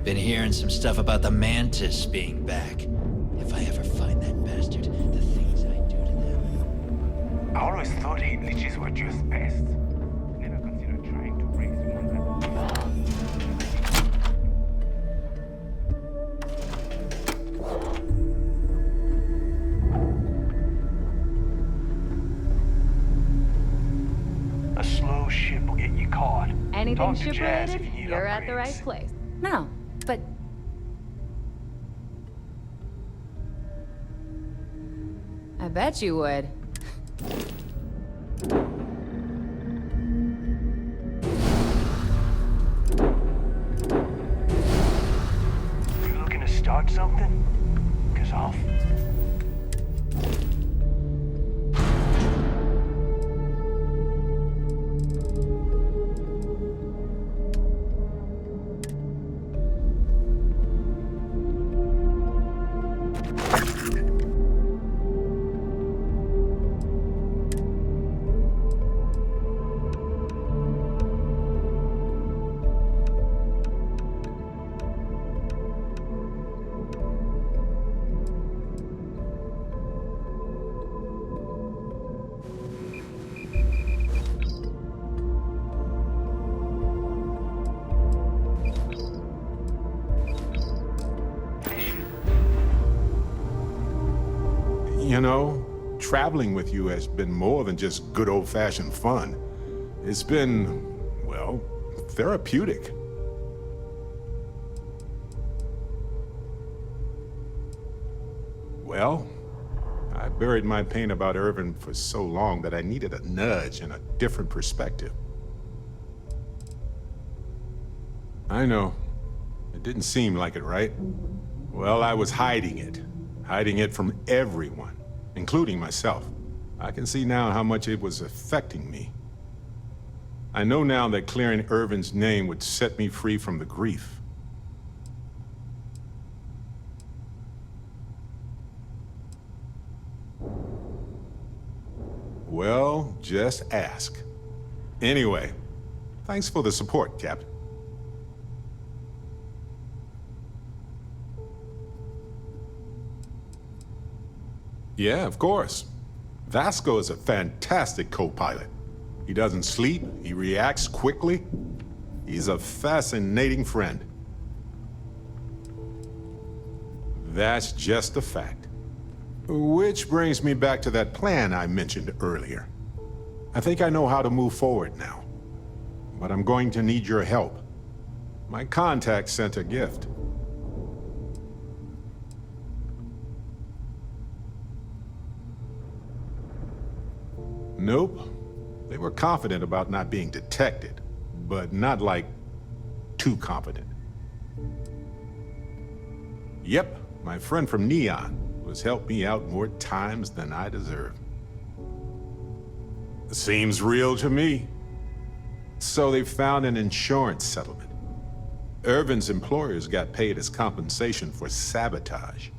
Been hearing some stuff about the Mantis being back. If I ever find that bastard, the things I do to them. I always thought hate leeches were just pests. Never considered trying to raise one that... A slow ship will get you caught. Anything Talk to ship Jazz if related, you need you're at the upgrades. right place. No, but... I bet you would. You looking to start something? 'Cause I'll... You know, traveling with you has been more than just good old-fashioned fun. It's been, well, therapeutic. Well, I buried my pain about Irvin for so long that I needed a nudge and a different perspective. I know. It didn't seem like it, right? Well, I was hiding it from everyone, including myself. I can see now how much it was affecting me. I know now that clearing Irvin's name would set me free from the grief. Well, just ask. Anyway, thanks for the support, Captain. Yeah, of course. Vasco is a fantastic co-pilot. He doesn't sleep, he reacts quickly. He's a fascinating friend. That's just a fact. Which brings me back to that plan I mentioned earlier. I think I know how to move forward now. But I'm going to need your help. My contact sent a gift. Nope. They were confident about not being detected, but not like too confident. Yep, my friend from Neon has helped me out more times than I deserve. Seems real to me. So they found an insurance settlement. Irvin's employers got paid as compensation for sabotage.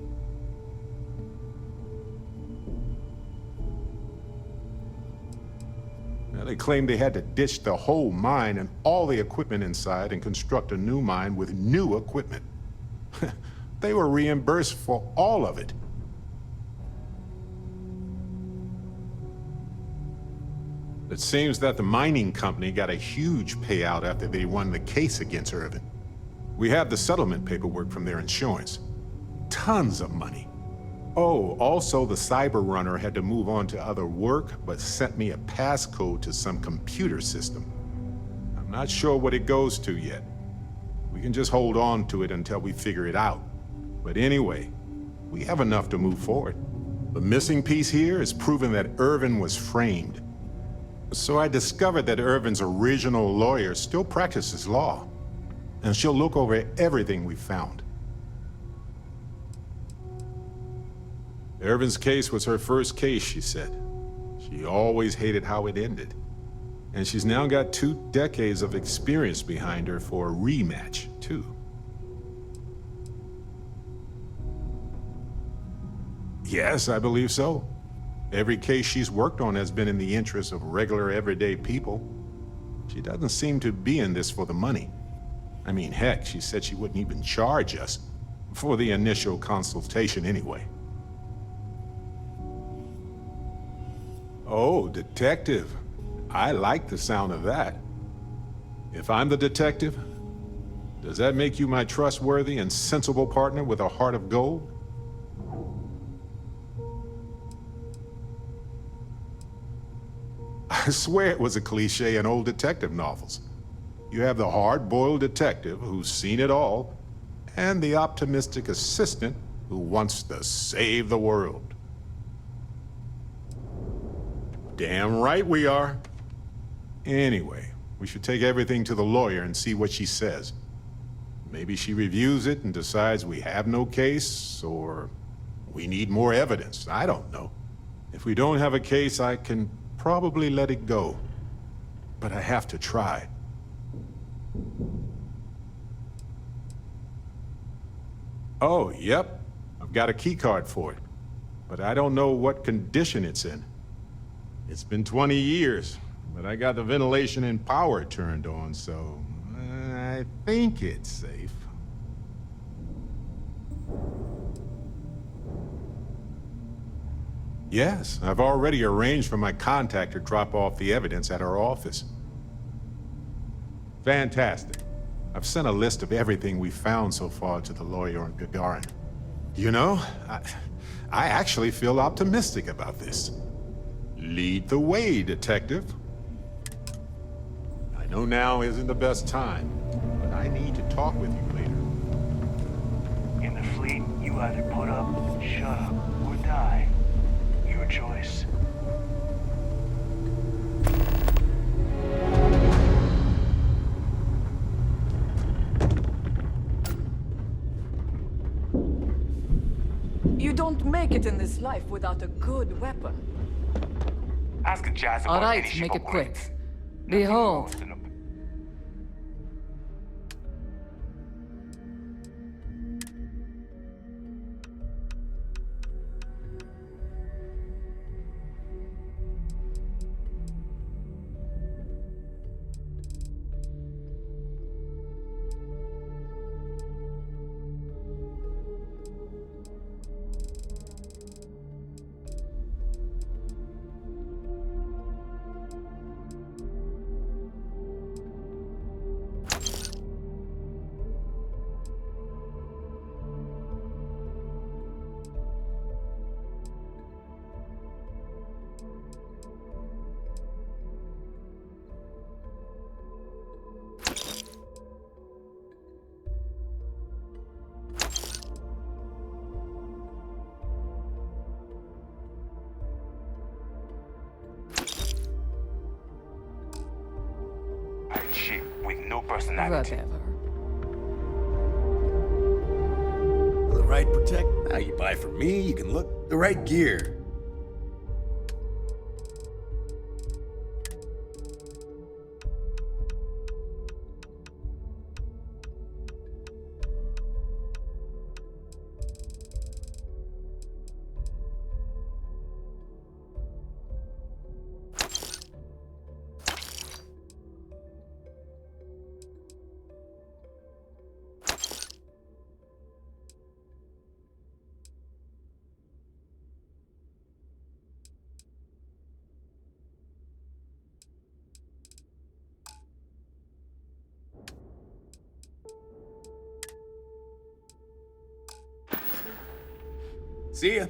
Now, they claimed they had to ditch the whole mine and all the equipment inside and construct a new mine with new equipment. They were reimbursed for all of it. It seems that the mining company got a huge payout after they won the case against Irvin. We have the settlement paperwork from their insurance. Tons of money. Oh, also the cyber runner had to move on to other work, but sent me a passcode to some computer system. I'm not sure what it goes to yet. We can just hold on to it until we figure it out. But anyway, we have enough to move forward. The missing piece here is proving that Irvin was framed. So I discovered that Irvin's original lawyer still practices law, and she'll look over everything we found. Irvin's case was her first case, she said. She always hated how it ended. And she's now got 2 decades of experience behind her for a rematch, too. Yes, I believe so. Every case she's worked on has been in the interest of regular, everyday people. She doesn't seem to be in this for the money. I mean, heck, she said she wouldn't even charge us for the initial consultation anyway. Oh, detective. I like the sound of that. If I'm the detective, does that make you my trustworthy and sensible partner with a heart of gold? I swear it was a cliche in old detective novels. You have the hard-boiled detective who's seen it all, and the optimistic assistant who wants to save the world. Damn right we are. Anyway, we should take everything to the lawyer and see what she says. Maybe she reviews it and decides we have no case, or we need more evidence. I don't know. If we don't have a case, I can probably let it go. But I have to try. Oh, yep. I've got a keycard for it. But I don't know what condition it's in. It's been 20 years, but I got the ventilation and power turned on, so I think it's safe. Yes, I've already arranged for my contact to drop off the evidence at our office. Fantastic. I've sent a list of everything we've found so far to the lawyer on Gagarin. You know, I actually feel optimistic about this. Lead the way, detective. I know now isn't the best time, but I need to talk with you later. In the fleet, you either put up, shut up, or die. Your choice. You don't make it in this life without a good weapon. Ask a jazz All about right, any make ship it quick. upgrades. Behold. Nothing more than a- ship with no personality. Whatever. The right protect. Now you buy from me, you can look the right gear. See ya.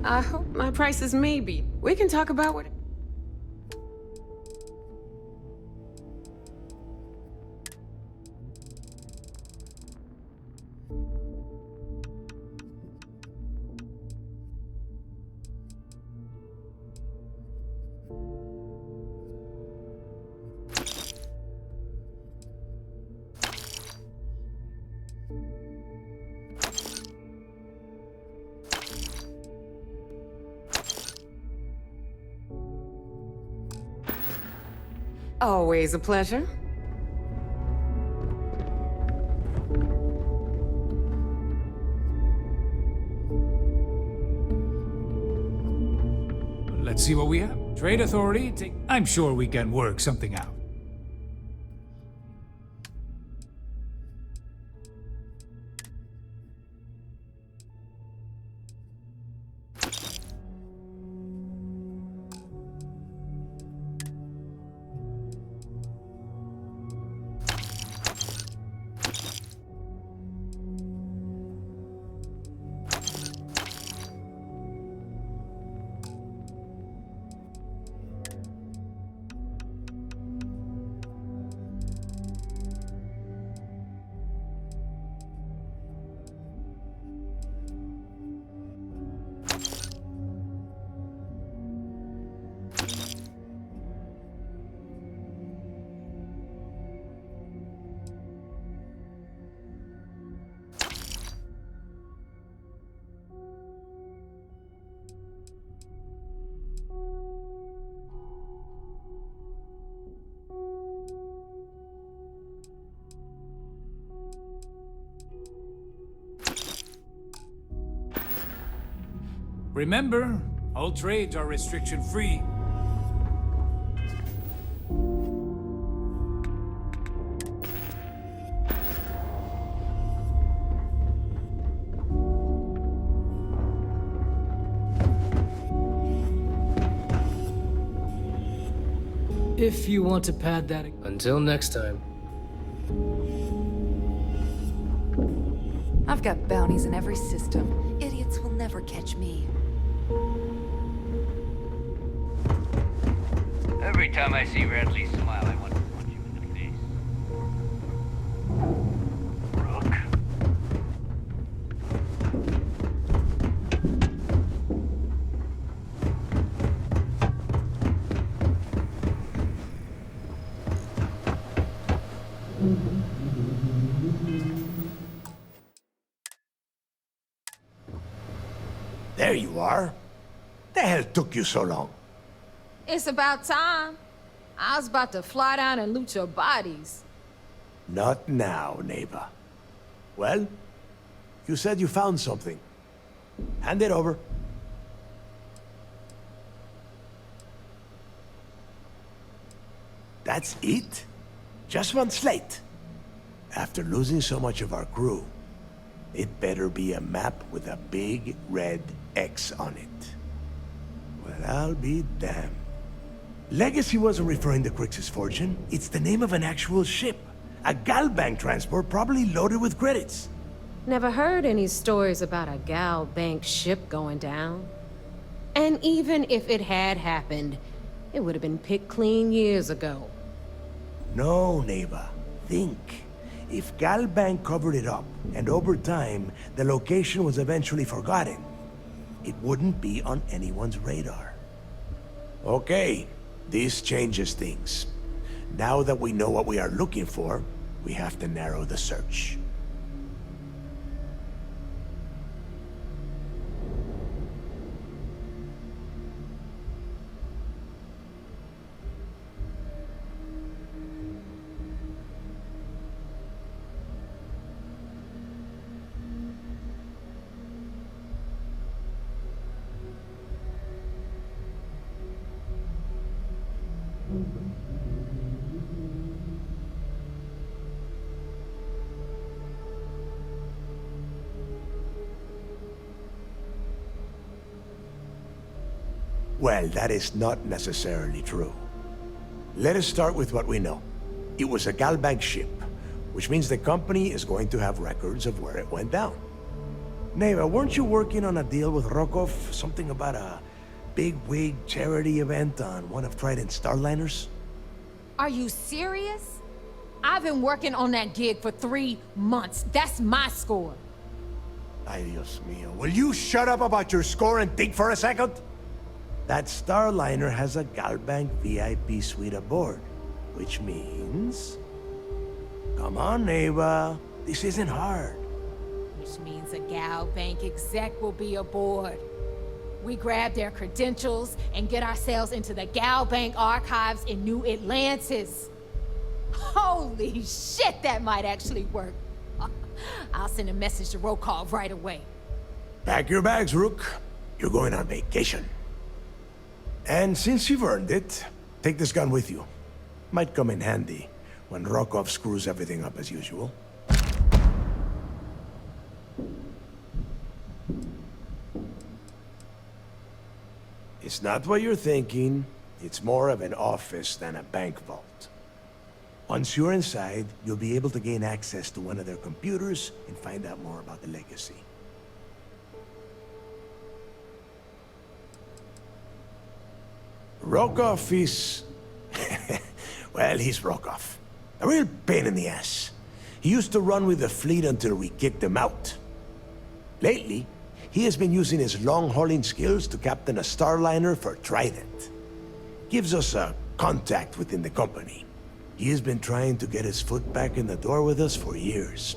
I hope my price is maybe. We can talk about what... Always a pleasure. Let's see what we have. Trade authority, I'm sure we can work something out. Remember, all trades are restriction-free. If you want to pad that... Until next time. I've got bounties in every system. Idiots will never catch me. Every time I see Radley smile, I want to punch him in the face. Rook. There you are. The hell took you so long? It's about time. I was about to fly down and loot your bodies. Not now, neighbor. Well, you said you found something. Hand it over. That's it? Just one slate? After losing so much of our crew, it better be a map with a big red X on it. Well, I'll be damned. Legacy wasn't referring to Crix's fortune. It's the name of an actual ship. A galbank transport probably loaded with credits. Never heard any stories about a gal bank ship going down. And even if it had happened, it would have been picked clean years ago. No, neighbor. Think. If Galbank covered it up, and over time, the location was eventually forgotten, it wouldn't be on anyone's radar. Okay, this changes things. Now that we know what we are looking for, we have to narrow the search. Well, that is not necessarily true. Let us start with what we know. It was a galbank ship, which means the company is going to have records of where it went down. Neva, weren't you working on a deal with Rokov? Something about a big-wig charity event on one of Trident's starliners? Are you serious? I've been working on that gig for 3 months. That's my score. Ay, Dios mío. Will you shut up about your score and think for a second? That starliner has a galbank VIP suite aboard, which means... Come on, Neva. This isn't hard. Which means a gal bank exec will be aboard. We grab their credentials and get ourselves into the Gal Bank archives in New Atlantis. Holy shit, that might actually work. I'll send a message to Rokov right away. Pack your bags, Rook. You're going on vacation. And since you've earned it, take this gun with you. Might come in handy when Rokov screws everything up as usual. It's not what you're thinking. It's more of an office than a bank vault. Once you're inside, you'll be able to gain access to one of their computers and find out more about the legacy. Rokov is... well, he's Rokov. A real pain in the ass. He used to run with the fleet until we kicked him out. Lately, he has been using his long-hauling skills to captain a starliner for Trident. Gives us a contact within the company. He has been trying to get his foot back in the door with us for years.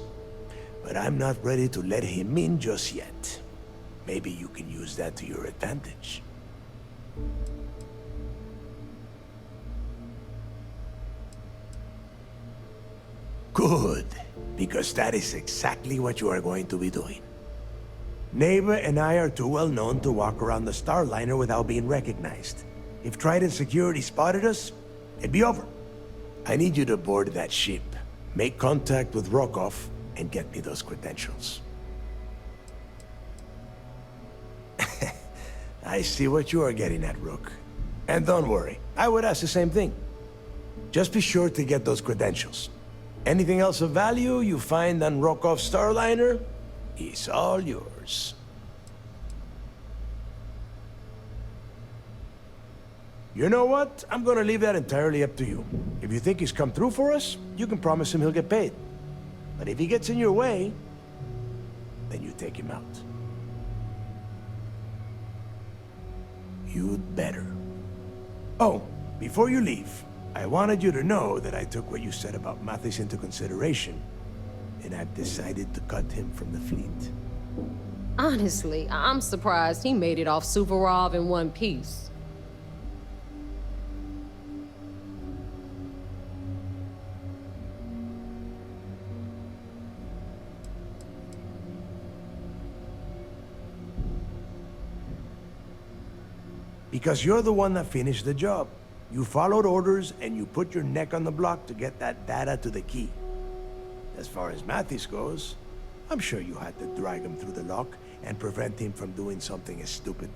But I'm not ready to let him in just yet. Maybe you can use that to your advantage. Good, because that is exactly what you are going to be doing. Neva and I are too well known to walk around the Starliner without being recognized. If Trident Security spotted us, it'd be over. I need you to board that ship, make contact with Rokov, and get me those credentials. I see what you are getting at, Rook. And don't worry, I would ask the same thing. Just be sure to get those credentials. Anything else of value you find on Rokov's Starliner is all yours. You know what? I'm gonna leave that entirely up to you. If you think he's come through for us, you can promise him he'll get paid. But if he gets in your way, then you take him out. You'd better. Oh, before you leave, I wanted you to know that I took what you said about Mathis into consideration, and I've decided to cut him from the fleet. Honestly, I'm surprised he made it off Suvorov in one piece. Because you're the one that finished the job. You followed orders, and you put your neck on the block to get that data to the key. As far as Mathis goes, I'm sure you had to drag him through the lock and prevent him from doing something as stupid.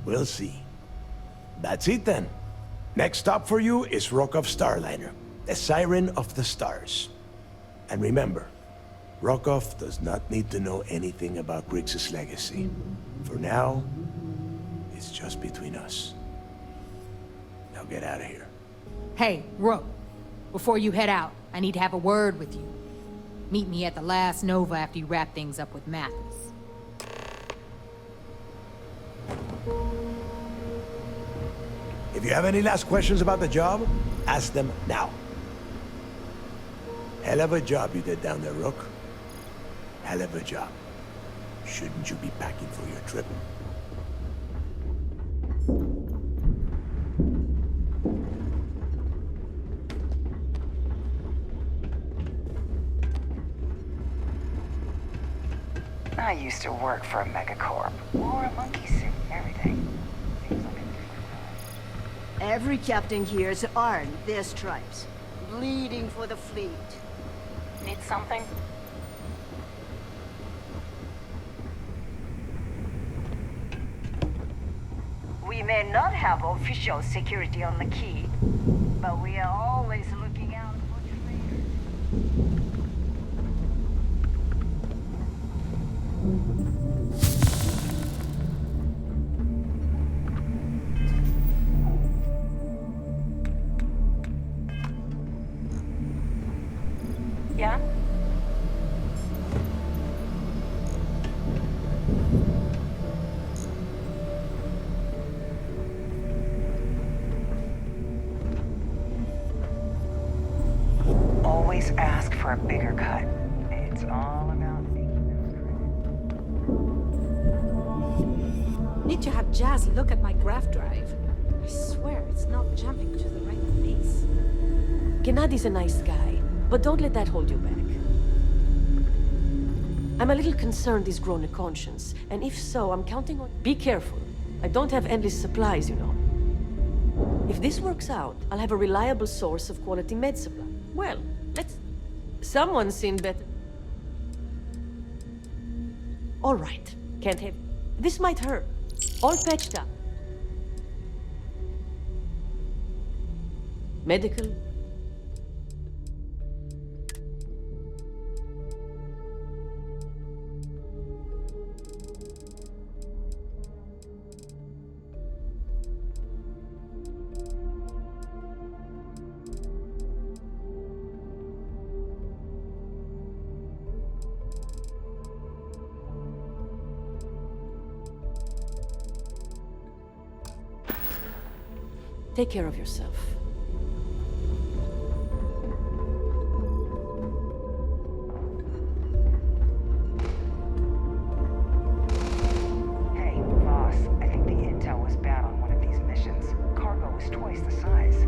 We'll see. That's it then. Next stop for you is Rokov Starliner, the Siren of the Stars. And remember, Rokov does not need to know anything about Griggs' legacy. For now, it's just between us. Now get out of here. Hey, Rook, before you head out, I need to have a word with you. Meet me at the last Nova after you wrap things up with Mathis. If you have any last questions about the job, ask them now. Hell of a job you did down there, Rook. Hell of a job. Shouldn't you be packing for your trip? I used to work for a megacorp. Wore a monkey suit and everything. Seems like a... Every captain here's earned their stripes. Bleeding for the fleet. Need something? We may not have official security on the key, but we are always looking out for traitors. Yeah? Always ask for a bigger cut. It It's all about making them credit. Need to have Jazz look at my graph drive. I swear it's not jumping to the right place. Gennadi's a nice guy, but don't let that hold you back. I'm a little concerned he's grown a conscience, and if so, I'm counting on... Be careful. I don't have endless supplies, you know. If this works out, I'll have a reliable source of quality med supply. Well, let's... Someone's seen better. All right. Can't have... This might hurt. All patched up. Medical. Take care of yourself. Hey, boss, I think the intel was bad on one of these missions. Cargo was twice the size.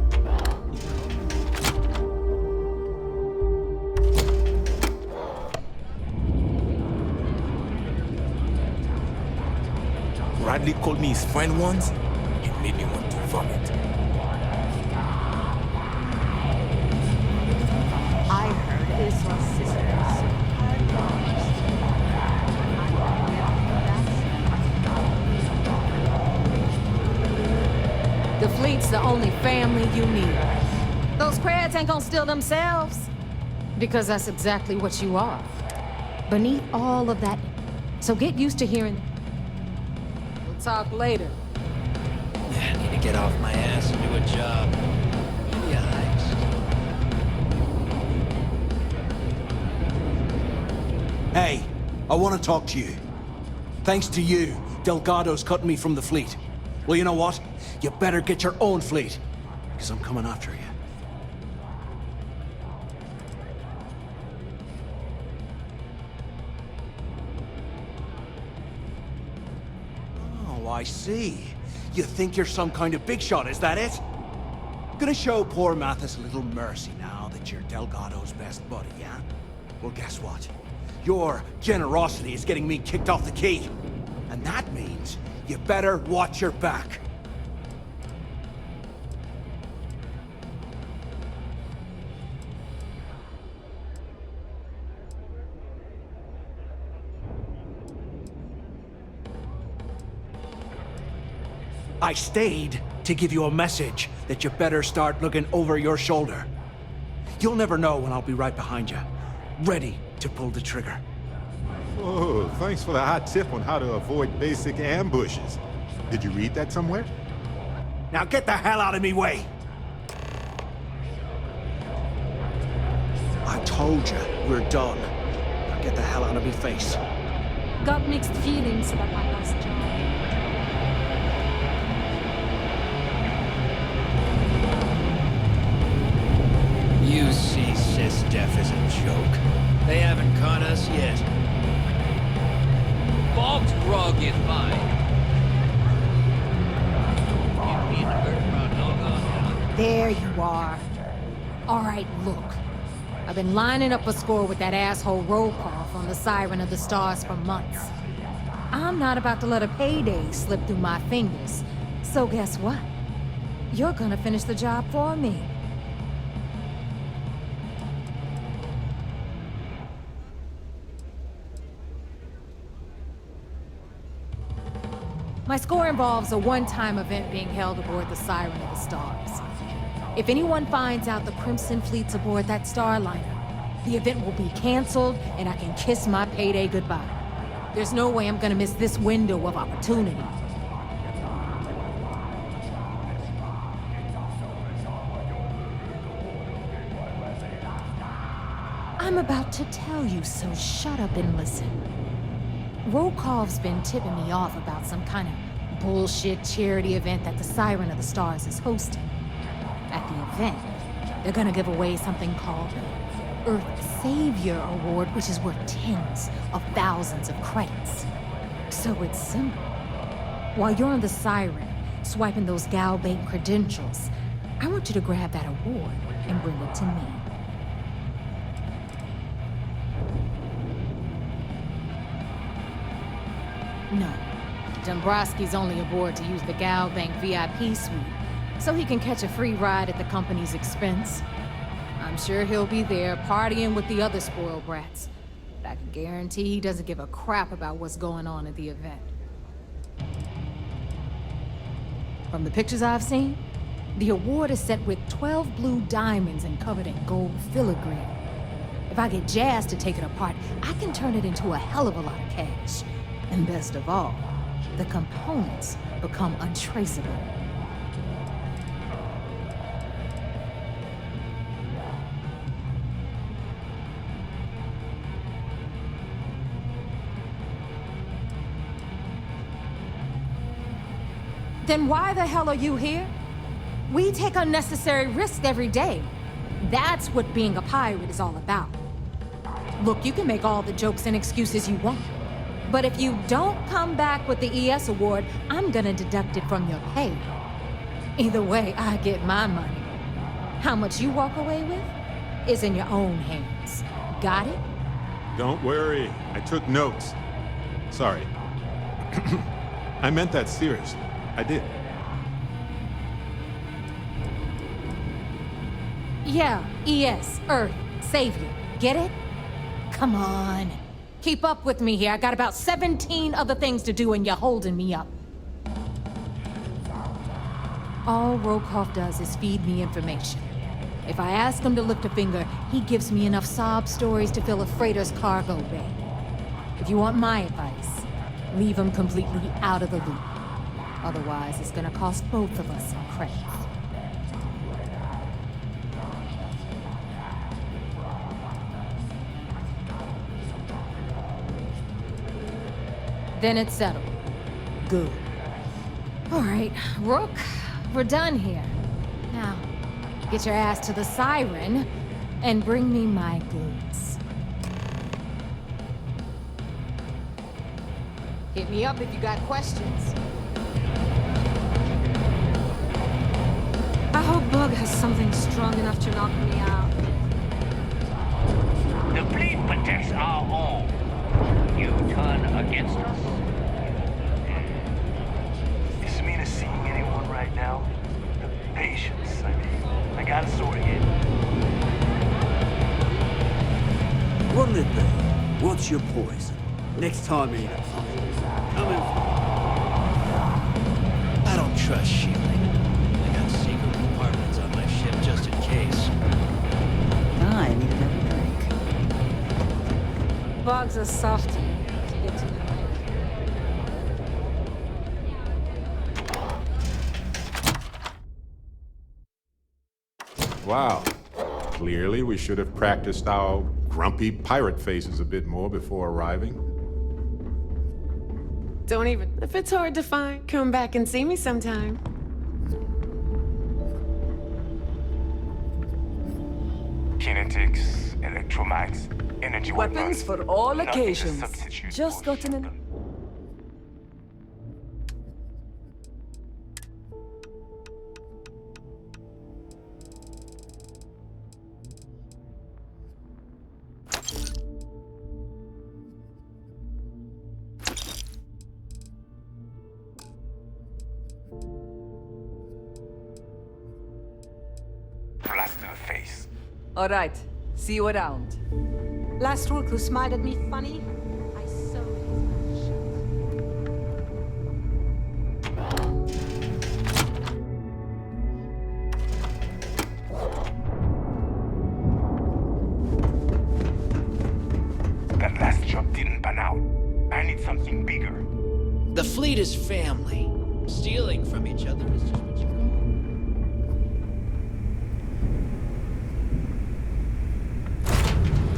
Bradley called me his friend once. It made me want to vomit. I heard Israel's sisters. The fleet's the only family you need. Those crabs ain't gonna steal themselves. Because that's exactly what you are. Beneath all of that. So get used to hearing... We'll talk later. I need to get off my ass and do a job. Maybe a heist. Hey, I want to talk to you. Thanks to you, Delgado's cutting me from the fleet. Well, you know what? You better get your own fleet, because I'm coming after you. Oh, I see. You think you're some kind of big shot, is that it? Gonna show poor Mathis a little mercy now that you're Delgado's best buddy, yeah? Well, guess what? Your generosity is getting me kicked off the key. And that means you better watch your back. I stayed to give you a message that you better start looking over your shoulder. You'll never know when I'll be right behind you, ready to pull the trigger. Oh, thanks for the hot tip on how to avoid basic ambushes. Did you read that somewhere? Now get the hell out of me way! I told you, we're done. Now get the hell out of me face. Got mixed feelings about my last job. You see SysDef as a joke. They haven't caught us yet. Bog's grog is fine. There you are. All right, look. I've been lining up a score with that asshole Rokoff on the Siren of the Stars for months. I'm not about to let a payday slip through my fingers. So guess what? You're gonna finish the job for me. My score involves a one-time event being held aboard the Siren of the Stars. If anyone finds out the Crimson Fleet's aboard that starliner, the event will be canceled and I can kiss my payday goodbye. There's no way I'm gonna miss this window of opportunity. I'm about to tell you, so shut up and listen. Rokov's been tipping me off about some kind of bullshit charity event that the Siren of the Stars is hosting. At the event, they're gonna give away something called Earth Savior Award, which is worth tens of thousands of credits. So it's simple. While you're on the Siren, swiping those GIGABYTE credentials, I want you to grab that award and bring it to me. No, Dombrowski's only aboard to use the GIGABYTE VIP suite, so he can catch a free ride at the company's expense. I'm sure he'll be there partying with the other spoiled brats, but I can guarantee he doesn't give a crap about what's going on at the event. From the pictures I've seen, the award is set with 12 blue diamonds and covered in gold filigree. If I get Jazz to take it apart, I can turn it into a hell of a lot of cash. And best of all, the components become untraceable. Then why the hell are you here? We take unnecessary risks every day. That's what being a pirate is all about. Look, you can make all the jokes and excuses you want, but if you don't come back with the ES award, I'm gonna deduct it from your pay. Either way, I get my money. How much you walk away with is in your own hands. Got it? Don't worry, I took notes. Sorry. I meant that seriously. I did. Yeah, ES, Earth, Savior. Get it? Come on. Keep up with me here. I got about 17 other things to do and you're holding me up. All Rokoff does is feed me information. If I ask him to lift a finger, he gives me enough sob stories to fill a freighter's cargo bay. If you want my advice, leave him completely out of the loop. Otherwise, it's gonna cost both of us some credits. Then it's settled. Good. All right, Rook, we're done here. Now, get your ass to the Siren and bring me my goods. Hit me up if you got questions. I hope Bug has something strong enough to knock me out. The fleet protects our home. You turn against us? Is Mina seeing anyone right now? The patience, I mean. I gotta sort it. What'll it be? What's your poison? Next time you need a pint. Come in. I don't trust shielding. I got secret compartments on my ship just in case. I need another drink. Bugs are soft to get to know. Wow. Clearly, we should have practiced our grumpy pirate faces a bit more before arriving. Don't even. If it's hard to find, come back and see me sometime. Kinetics, electromags, energy Weapons for all occasions. Just gotten in. Blast to the face. All right, see you around. Last Rook who smiled at me funny, I sewed his mouth shut. That last job didn't pan out. I need something bigger. The fleet is family. Stealing from each other is just what you call.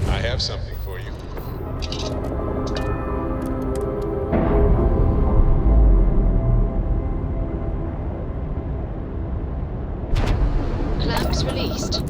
I have something for you. Clamps released.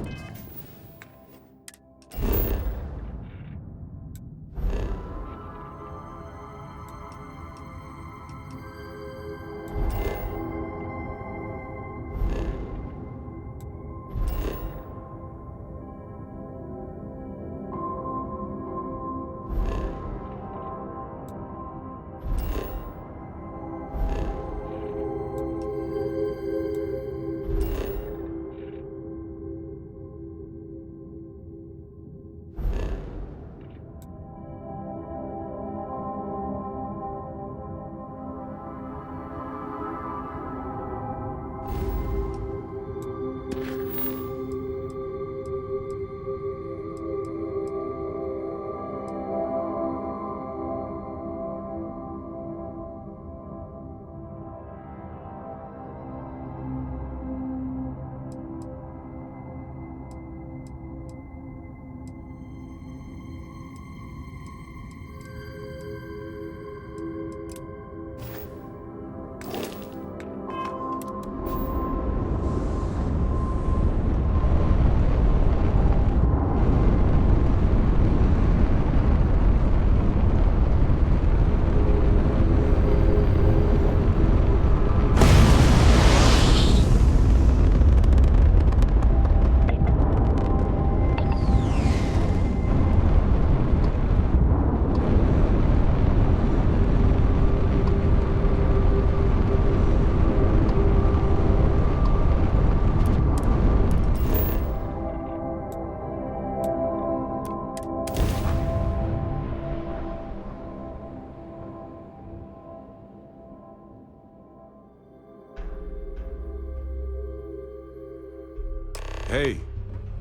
Hey,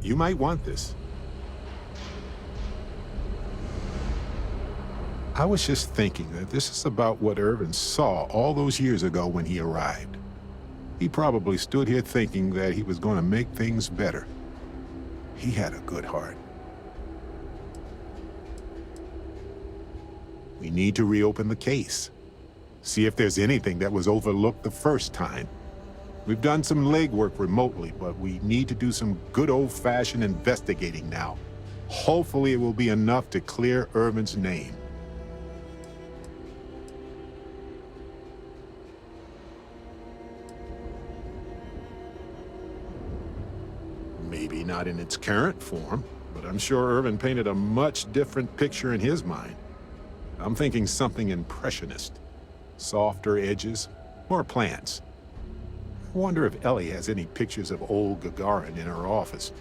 you might want this. I was just thinking that this is about what Irvin saw all those years ago when he arrived. He probably stood here thinking that he was going to make things better. He had a good heart. We need to reopen the case. See if there's anything that was overlooked the first time. We've done some legwork remotely, but we need to do some good old-fashioned investigating now. Hopefully it will be enough to clear Irvin's name. Maybe not in its current form, but I'm sure Irvin painted a much different picture in his mind. I'm thinking something impressionist. Softer edges, more plants. I wonder if Ellie has any pictures of old Gagarin in her office.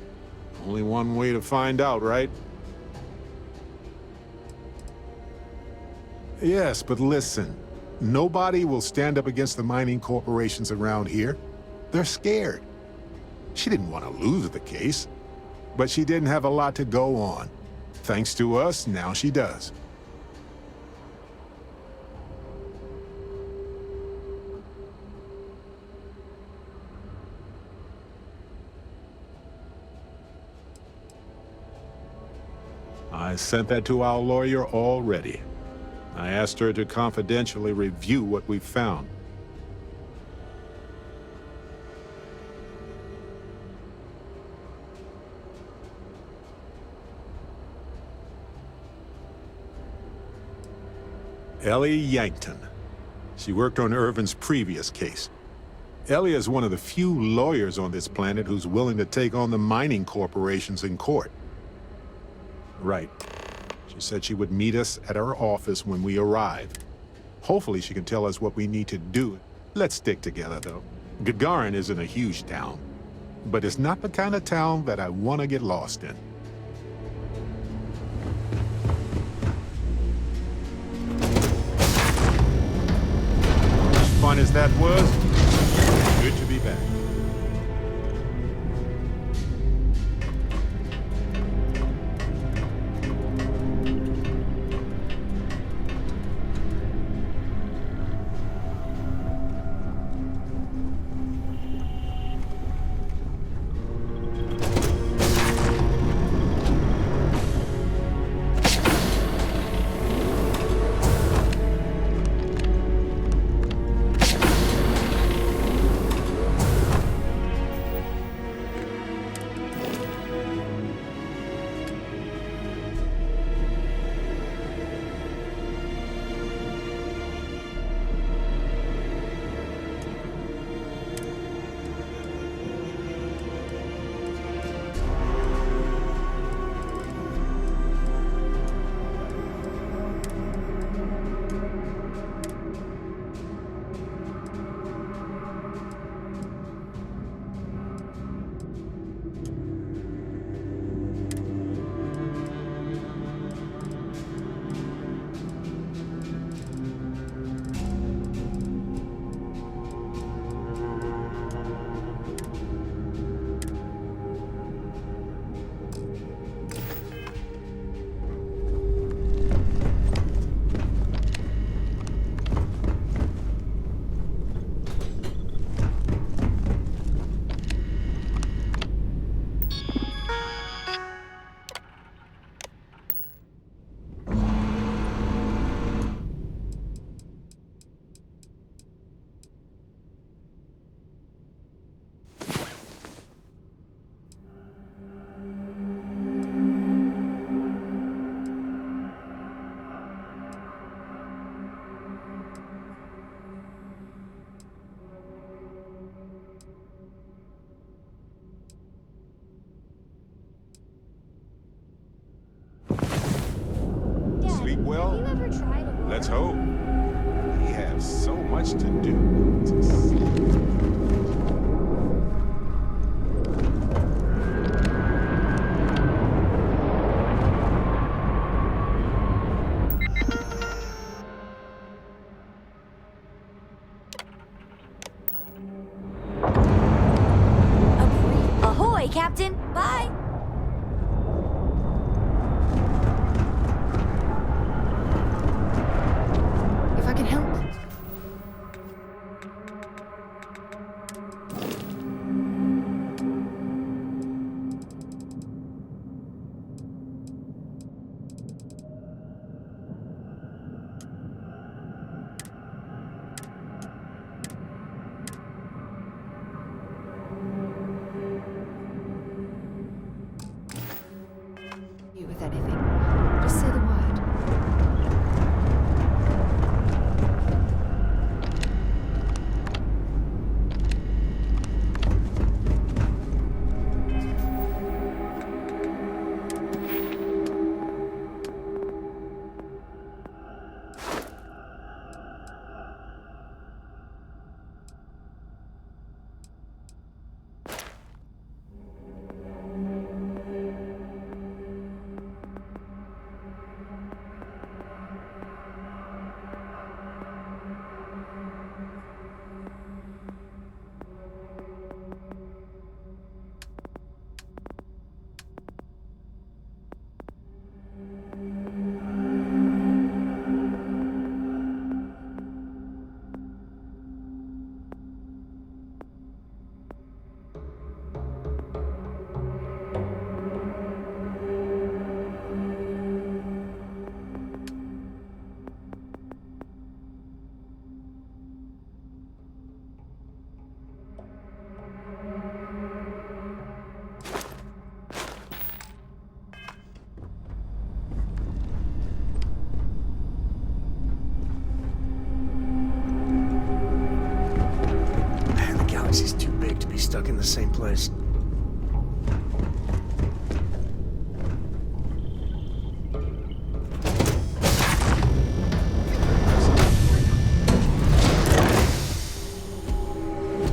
Only one way to find out, right? Yes, but listen. Nobody will stand up against the mining corporations around here. They're scared. She didn't want to lose the case, but she didn't have a lot to go on. Thanks to us, now she does. I sent that to our lawyer already. I asked her to confidentially review what we found. Ellie Yankton. She worked on Irvin's previous case. Ellie is one of the few lawyers on this planet who's willing to take on the mining corporations in court. Right. She said she would meet us at our office when we arrive. Hopefully she can tell us what we need to do. Let's stick together, though. Gagarin isn't a huge town, but it's not the kind of town that I want to get lost in. As fun as that was, good to be back. Well, let's hope. We have so much to do. Ahoy, Captain! stuck in the same place.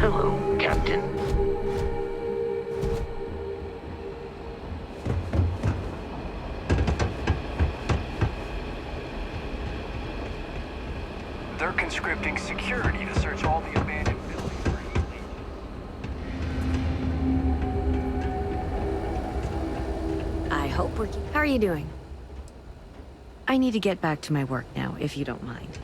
Hello, Captain. They're conscripting security to search all the abandoned buildings for I hope we're... How are you doing? I need to get back to my work now, if you don't mind.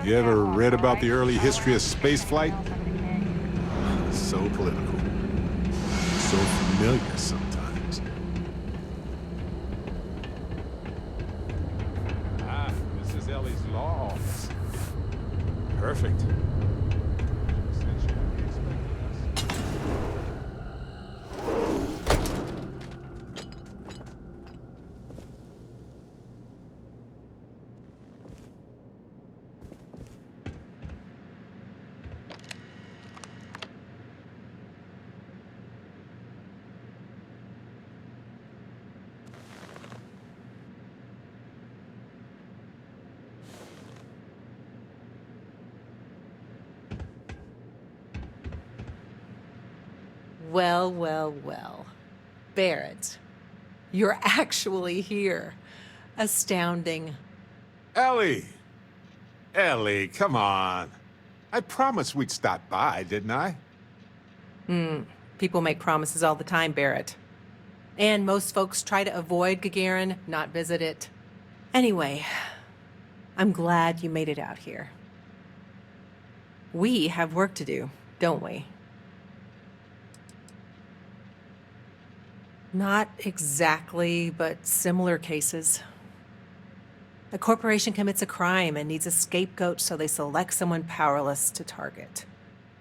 You ever read about the early history of spaceflight? So political. So familiar sometimes. Ah, Mrs. Ellie's laws. Perfect. Well, well, well. Barrett, you're actually here. Astounding. Ellie! Ellie, come on. I promised we'd stop by, didn't I? People make promises all the time, Barrett. And most folks try to avoid Gagarin, not visit it. Anyway, I'm glad you made it out here. We have work to do, don't we? Not exactly, but similar cases. A corporation commits a crime and needs a scapegoat, so they select someone powerless to target.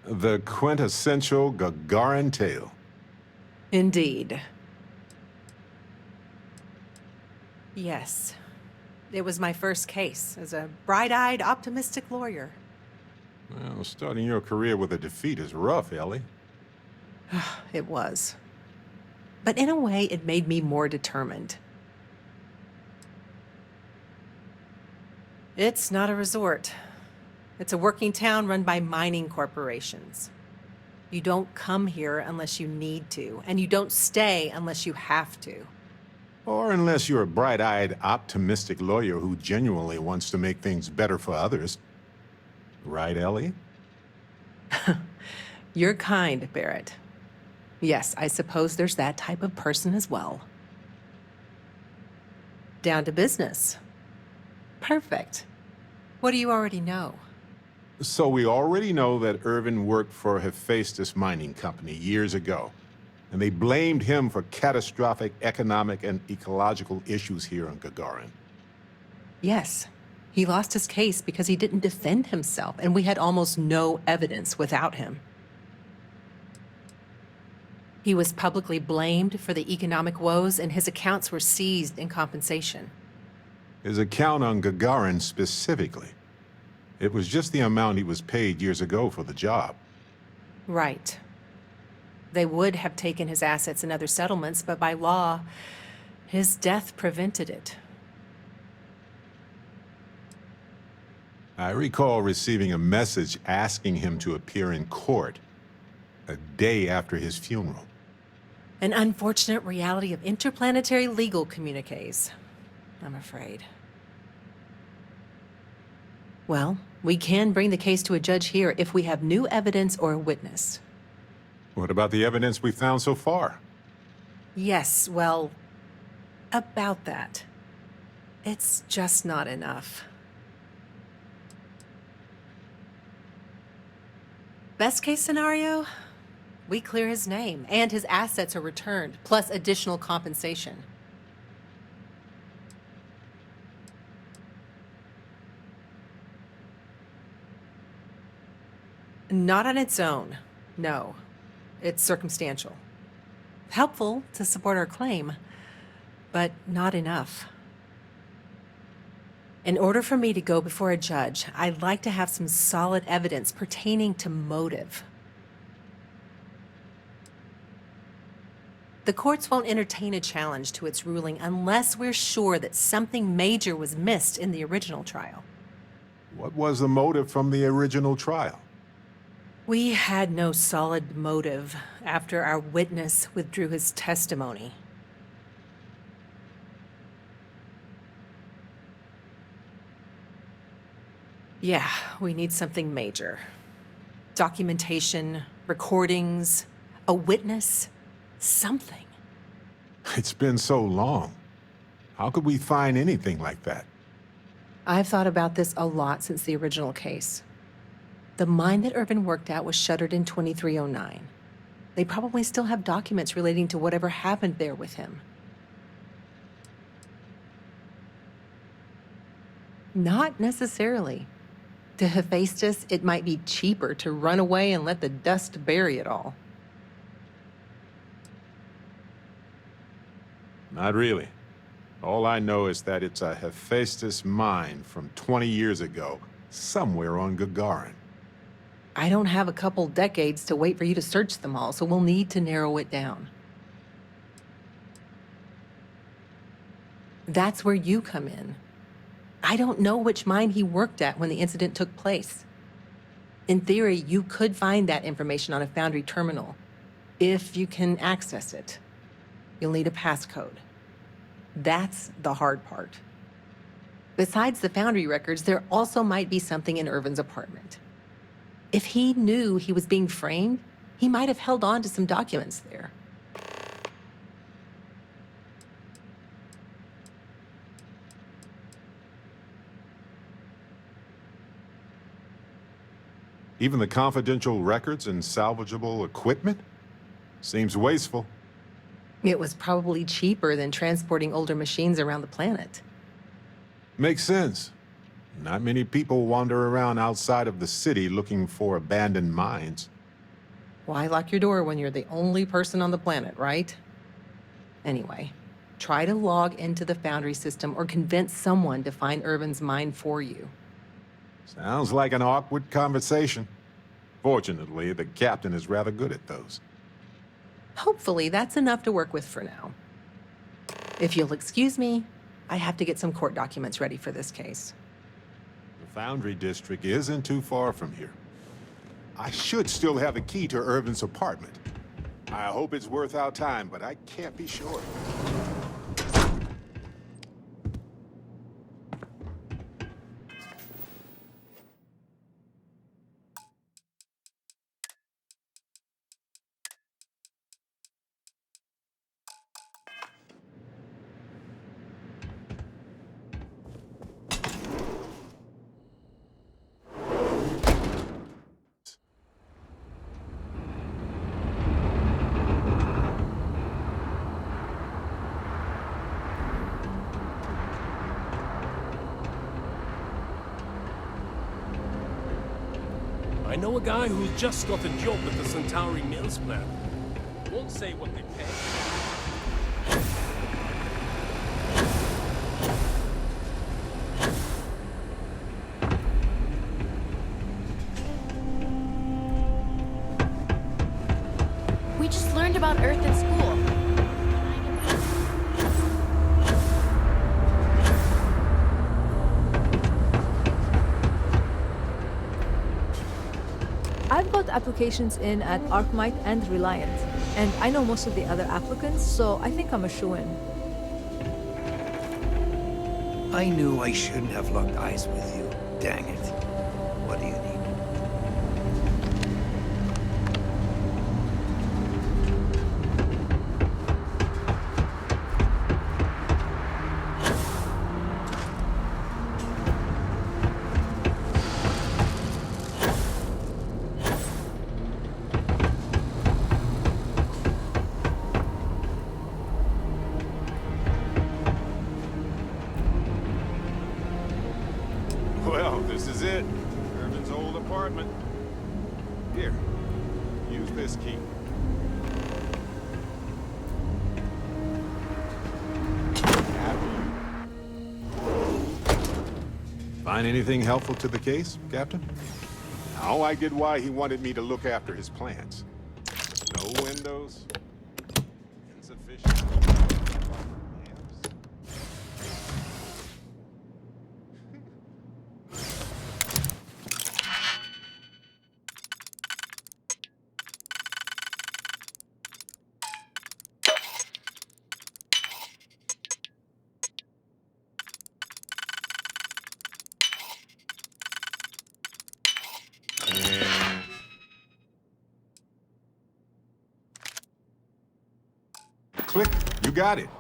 The quintessential Gagarin tale. Indeed. Yes. It was my first case as a bright-eyed, optimistic lawyer. Well, starting your career with a defeat is rough, Ellie. It was. But in a way, it made me more determined. It's not a resort. It's a working town run by mining corporations. You don't come here unless you need to, and you don't stay unless you have to. Or unless you're a bright-eyed, optimistic lawyer who genuinely wants to make things better for others. Right, Ellie? You're kind, Barrett. Yes, I suppose there's that type of person as well. Down to business. Perfect. What do you already know? So we already know that Irvin worked for Hephaestus Mining Company years ago, and they blamed him for catastrophic economic and ecological issues here on Gagarin. Yes. He lost his case because he didn't defend himself, and we had almost no evidence without him. He was publicly blamed for the economic woes, and his accounts were seized in compensation. His account on Gagarin specifically. It was just the amount he was paid years ago for the job. Right. They would have taken his assets in other settlements, but by law, his death prevented it. I recall receiving a message asking him to appear in court a day after his funeral. An unfortunate reality of interplanetary legal communiques, I'm afraid. Well, we can bring the case to a judge here if we have new evidence or a witness. What about the evidence we found so far? Yes, well, about that. It's just not enough. Best case scenario, we clear his name and his assets are returned, plus additional compensation. Not on its own, no. It's circumstantial. Helpful to support our claim, but not enough. In order for me to go before a judge, I'd like to have some solid evidence pertaining to motive. The courts won't entertain a challenge to its ruling unless we're sure that something major was missed in the original trial. What was the motive from the original trial? We had no solid motive after our witness withdrew his testimony. Yeah, we need something major. Documentation, recordings, a witness, something. It's been so long. How could we find anything like that? I've thought about this a lot since the original case. The mine that Irvin worked at was shuttered in 2309. They probably still have documents relating to whatever happened there with him. Not necessarily. To Hephaestus, it might be cheaper to run away and let the dust bury it all. Not really. All I know is that it's a Hephaestus mine from 20 years ago, somewhere on Gagarin. I don't have a couple decades to wait for you to search them all, so we'll need to narrow it down. That's where you come in. I don't know which mine he worked at when the incident took place. In theory, you could find that information on a Foundry terminal, if you can access it. You'll need a passcode. That's the hard part. Besides the Foundry records, there also might be something in Irvin's apartment. If he knew he was being framed, he might have held on to some documents there. Even the confidential records and salvageable equipment? Seems wasteful. It was probably cheaper than transporting older machines around the planet. Makes sense. Not many people wander around outside of the city looking for abandoned mines. Why lock your door when you're the only person on the planet, right? Anyway, try to log into the Foundry system or convince someone to find Irvin's mine for you. Sounds like an awkward conversation. Fortunately, the captain is rather good at those. Hopefully, that's enough to work with for now. If you'll excuse me, I have to get some court documents ready for this case. The Foundry district isn't too far from here. I should still have the key to Irvin's apartment. I hope it's worth our time, but I can't be sure. I know a guy who just got a job at the Centauri Mills plant. Won't say what they pay. We just learned about Earth in school. I've got applications in at ArcMite and Reliant, and I know most of the other applicants, so I think I'm a shoo-in. I knew I shouldn't have locked eyes with you. Dang it. What do you need? Well, this is it. Irvin's old apartment. Here, use this key. Find anything helpful to the case, Captain? Now I get why he wanted me to look after his plans. No windows. Insufficient. Click. You got it.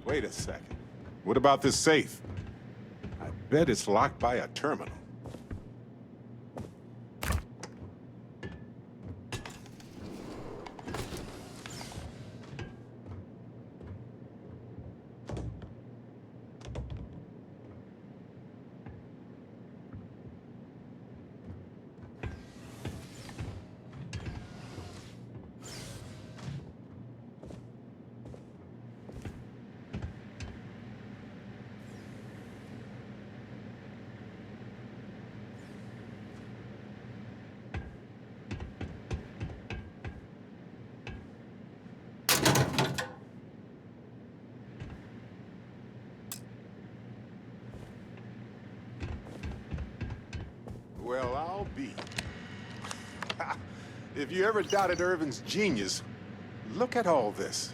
Wait a second. What about this safe? I bet it's locked by a terminal. Well, I'll be. If you ever doubted Irvin's genius, look at all this.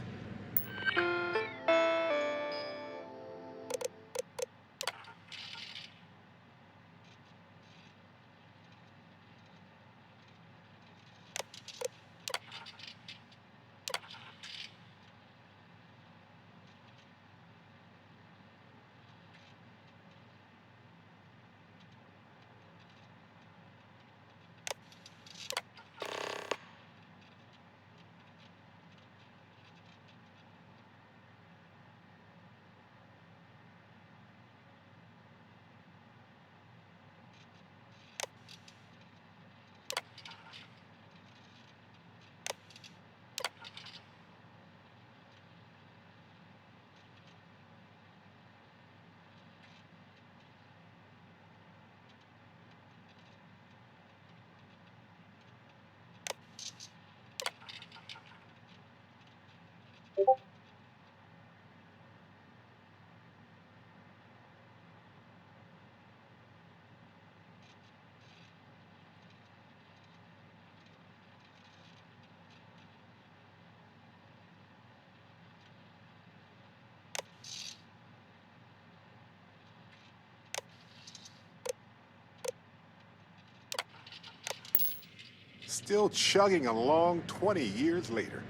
Still chugging along 20 years later.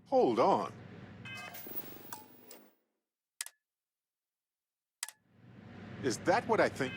Hold on. Is that what I think?